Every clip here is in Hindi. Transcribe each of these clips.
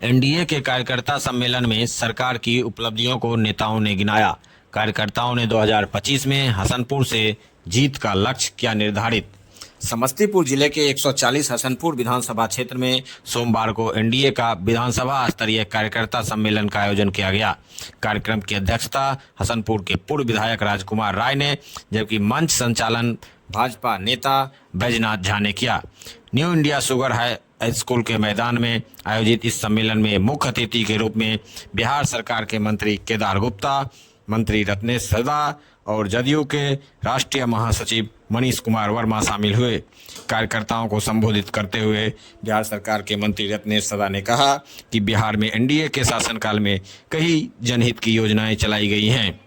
एनडीए के कार्यकर्ता सम्मेलन में सरकार की उपलब्धियों को नेताओं ने गिनाया। कार्यकर्ताओं ने 2025 में हसनपुर से जीत का लक्ष्य किया निर्धारित। समस्तीपुर जिले के 140 हसनपुर विधानसभा क्षेत्र में सोमवार को एनडीए का विधानसभा स्तरीय कार्यकर्ता सम्मेलन का आयोजन किया गया। कार्यक्रम की अध्यक्षता हसनपुर के पूर्व विधायक राजकुमार राय ने, जबकि मंच संचालन भाजपा नेता बैजनाथ झा ने किया। New India sugar high school के मैदान में आयोजित इस सम्मेलन में मुख्य अतिथि के रूप में बिहार सरकार के मंत्री केदार गुप्ता, मंत्री रत्नेश सदा और जदयू के राष्ट्रीय महासचिव मनीष कुमार वर्मा शामिल हुए। कार्यकर्ताओं को संबोधित करते हुए बिहार सरकार के मंत्री रत्नेश सदा ने कहा कि बिहार में एनडीए के शासनकाल में कई जनहित की योजनाएं चलाई गई हैं,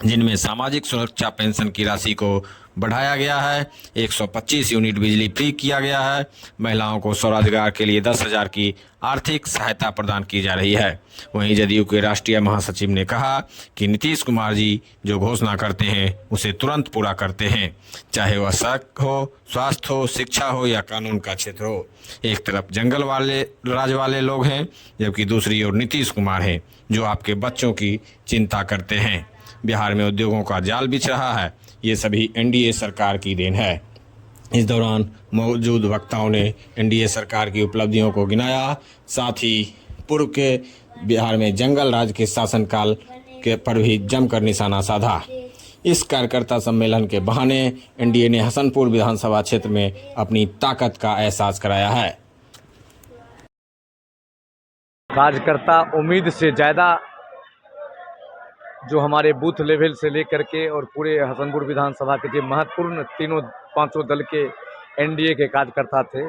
जिनमें सामाजिक सुरक्षा पेंशन की राशि को बढ़ाया गया है, 125 यूनिट बिजली फ्री किया गया है, महिलाओं को स्वरोजगार के लिए 10,000 की आर्थिक सहायता प्रदान की जा रही है। वहीं जदयू के राष्ट्रीय महासचिव ने कहा कि नीतीश कुमार जी जो घोषणा करते हैं उसे तुरंत पूरा करते हैं, चाहे वह सड़क हो, स्वास्थ्य हो, शिक्षा हो या कानून का क्षेत्र हो। एक तरफ जंगल वाले राज वाले लोग हैं, जबकि दूसरी ओर नीतीश कुमार हैं जो आपके बच्चों की चिंता करते हैं। बिहार में उद्योगों का जाल बिछ रहा है, ये सभी एनडीए सरकार की देन है। इस दौरान मौजूद वक्ताओं ने एनडीए सरकार की उपलब्धियों को गिनाया, साथ ही पूर्व के बिहार में जंगल राज के शासनकाल के पर भी जमकर निशाना साधा। इस कार्यकर्ता सम्मेलन के बहाने एनडीए ने हसनपुर विधानसभा क्षेत्र में अपनी ताकत का एहसास कराया है। कार्यकर्ता उम्मीद से ज़्यादा जो हमारे बूथ लेवल से लेकर के और पूरे हसनपुर विधानसभा के जो महत्वपूर्ण तीनों पांचों दल के एनडीए के कार्यकर्ता थे,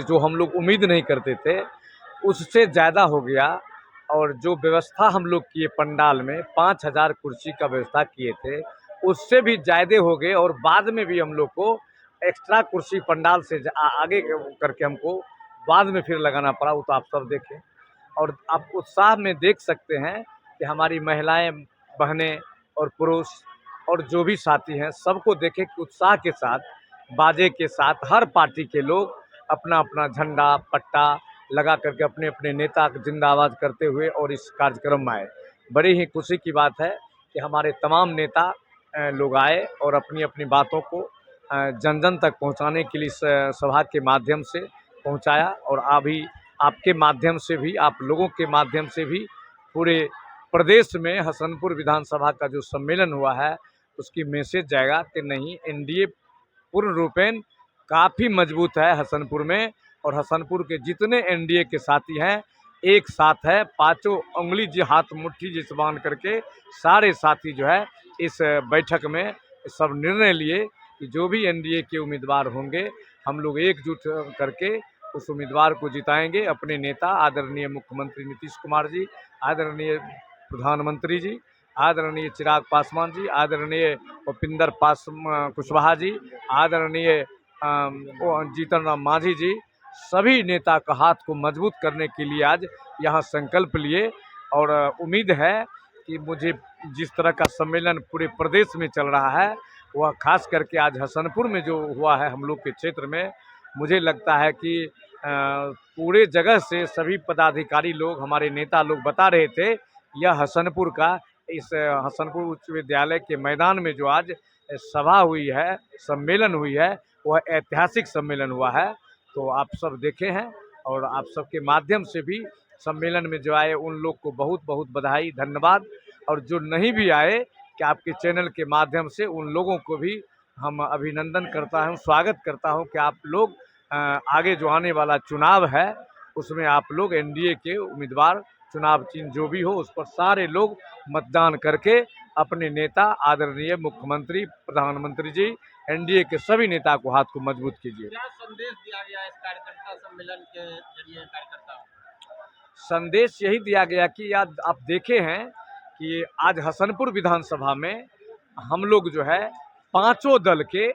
जो हम लोग उम्मीद नहीं करते थे उससे ज़्यादा हो गया। और जो व्यवस्था हम लोग किए पंडाल में 5,000 कुर्सी का व्यवस्था किए थे, उससे भी ज़्यादा हो गए। और बाद में भी हम लोग को एक्स्ट्रा कुर्सी पंडाल से आगे करके हमको बाद में फिर लगाना पड़ा, वो तो आप सब देखें। और आप उत्साह में देख सकते हैं कि हमारी महिलाएं, बहनें और पुरुष और जो भी साथी हैं सबको देखें कि उत्साह के साथ, बाजे के साथ हर पार्टी के लोग अपना अपना झंडा पट्टा लगा करके अपने अपने नेता को जिंदाबाद करते हुए और इस कार्यक्रम में आए। बड़ी ही खुशी की बात है कि हमारे तमाम नेता लोग आए और अपनी अपनी बातों को जन जन तक पहुंचाने के लिए सभा के माध्यम से पहुंचाया। और अभी आपके माध्यम से भी, आप लोगों के माध्यम से भी पूरे प्रदेश में हसनपुर विधानसभा का जो सम्मेलन हुआ है उसकी मैसेज जाएगा कि नहीं, एनडीए पूर्ण रूपेण काफ़ी मजबूत है हसनपुर में। और हसनपुर के जितने एनडीए के साथी हैं एक साथ है, पांचों उंगली जी हाथ मुट्ठी जिस बांध करके सारे साथी जो है इस बैठक में सब निर्णय लिए कि जो भी एनडीए के उम्मीदवार होंगे हम लोग एकजुट करके उस उम्मीदवार को जिताएंगे। अपने नेता आदरणीय मुख्यमंत्री नीतीश कुमार जी, आदरणीय प्रधानमंत्री जी, आदरणीय चिराग पासवान जी, आदरणीय उपेंद्र कुशवाहा जी, आदरणीय जीतन राम मांझी जी, सभी नेता का हाथ को मजबूत करने के लिए आज यहाँ संकल्प लिए। और उम्मीद है कि मुझे जिस तरह का सम्मेलन पूरे प्रदेश में चल रहा है वह खास करके आज हसनपुर में जो हुआ है हम लोग के क्षेत्र में, मुझे लगता है कि पूरे जगह से सभी पदाधिकारी लोग, हमारे नेता लोग बता रहे थे यह हसनपुर का, इस हसनपुर उच्च विद्यालय के मैदान में जो आज सभा हुई है, सम्मेलन हुई है, वह ऐतिहासिक सम्मेलन हुआ है। तो आप सब देखे हैं और आप सबके माध्यम से भी सम्मेलन में जो आए उन लोग को बहुत बहुत बधाई, धन्यवाद। और जो नहीं भी आए कि आपके चैनल के माध्यम से उन लोगों को भी हम अभिनंदन करता हूं, स्वागत करता हूं कि आप लोग आगे जो आने वाला चुनाव है उसमें आप लोग एनडीए के उम्मीदवार, चुनाव चिन्ह जो भी हो उस पर सारे लोग मतदान करके अपने नेता आदरणीय मुख्यमंत्री, प्रधानमंत्री जी, एनडीए के सभी नेता को हाथ को मजबूत कीजिए। क्या संदेश दिया गया इस कार्यकर्ता सम्मेलन के जरिए कार्यकर्ता? संदेश यही दिया गया कि आज आप देखे हैं कि आज हसनपुर विधानसभा में हम लोग जो है पांचों दल के,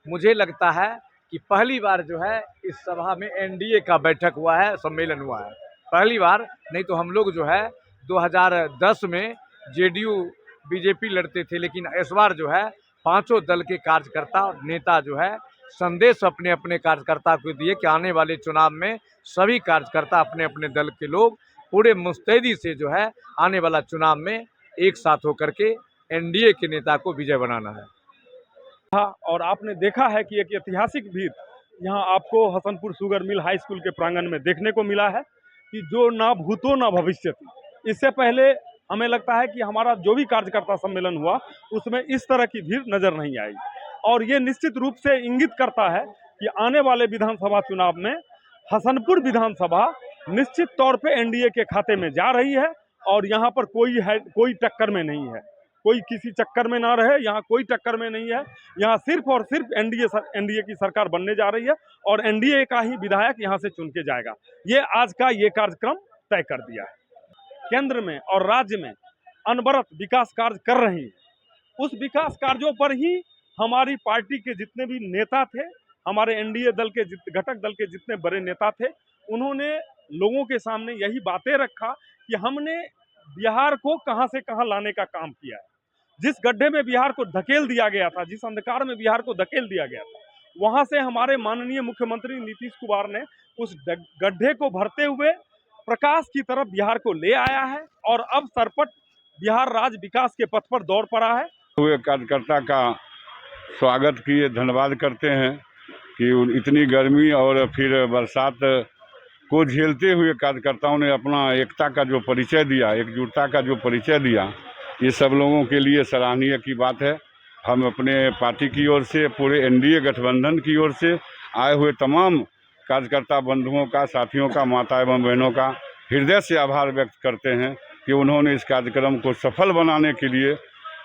मुझे लगता है कि पहली बार जो है इस सभा में एनडीए का बैठक हुआ है, सम्मेलन हुआ है पहली बार। नहीं तो हम लोग जो है 2010 में जेडीयू बीजेपी लड़ते थे, लेकिन इस बार जो है पांचों दल के कार्यकर्ता नेता जो है संदेश अपने अपने कार्यकर्ता को दिए कि आने वाले चुनाव में सभी कार्यकर्ता अपने अपने दल के लोग पूरे मुस्तैदी से जो है आने वाला चुनाव में एक साथ होकर के एनडीए के नेता को विजय बनाना है। और आपने देखा है कि एक ऐतिहासिक भीड़ यहाँ आपको Hasanpur sugar mill high school के प्रांगण में देखने को मिला है कि जो ना भूतो ना भविष्यति। इससे पहले हमें लगता है कि हमारा जो भी कार्यकर्ता सम्मेलन हुआ उसमें इस तरह की भीड़ नजर नहीं आई, और ये निश्चित रूप से इंगित करता है कि आने वाले विधानसभा चुनाव में हसनपुर विधानसभा निश्चित तौर पे एनडीए के खाते में जा रही है, और यहाँ पर कोई टक्कर में नहीं है, कोई किसी चक्कर में ना रहे, यहाँ कोई टक्कर में नहीं है। यहाँ सिर्फ और सिर्फ एनडीए की सरकार बनने जा रही है और एनडीए का ही विधायक यहाँ से चुन के जाएगा। ये आज का ये कार्यक्रम तय कर दिया है। केंद्र में और राज्य में अनवरत विकास कार्य कर रही है। उस विकास कार्यों पर ही हमारी पार्टी के जितने भी नेता थे, हमारे एनडीए दल के घटक दल के जितने बड़े नेता थे, उन्होंने लोगों के सामने यही बातें रखा कि हमने बिहार को कहां से कहां लाने का काम किया है। जिस गड्ढे में बिहार को धकेल दिया गया था, जिस अंधकार में बिहार को धकेल दिया गया था, वहां से हमारे माननीय मुख्यमंत्री नीतीश कुमार ने उस गड्ढे को भरते हुए प्रकाश की तरफ बिहार को ले आया है, और अब सरपट बिहार राज्य विकास के पथ पर दौड़ पड़ा है। हुए कार्यकर्ता का स्वागत किए, धन्यवाद करते हैं कि इतनी गर्मी और फिर बरसात को झेलते हुए कार्यकर्ताओं ने अपना एकता का जो परिचय दिया, एकजुटता का जो परिचय दिया, ये सब लोगों के लिए सराहनीय की बात है। हम अपने पार्टी की ओर से, पूरे एनडीए गठबंधन की ओर से आए हुए तमाम कार्यकर्ता बंधुओं का, साथियों का, माता एवं बहनों का हृदय से आभार व्यक्त करते हैं कि उन्होंने इस कार्यक्रम को सफल बनाने के लिए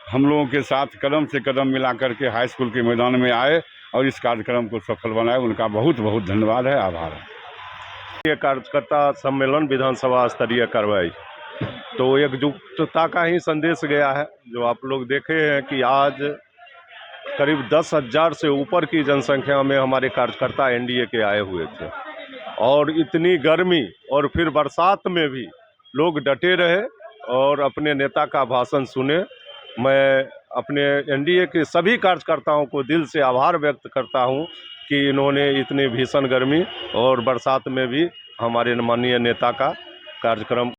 हम लोगों के साथ कदम से कदम मिला करके हाई स्कूल के मैदान में आए और इस कार्यक्रम को सफल बनाए। उनका बहुत बहुत धन्यवाद है, आभार है। ये कार्यकर्ता सम्मेलन विधानसभा स्तरीय कार्रवाई तो एकजुटता का ही संदेश गया है। जो आप लोग देखे हैं कि आज करीब 10,000 से ऊपर की जनसंख्या में हमारे कार्यकर्ता एनडीए के आए हुए थे, और इतनी गर्मी और फिर बरसात में भी लोग डटे रहे और अपने नेता का भाषण सुने। मैं अपने एनडीए के सभी कार्यकर्ताओं को दिल से आभार व्यक्त करता हूं कि इन्होंने इतनी भीषण गर्मी और बरसात में भी हमारे माननीय नेता का कार्यक्रम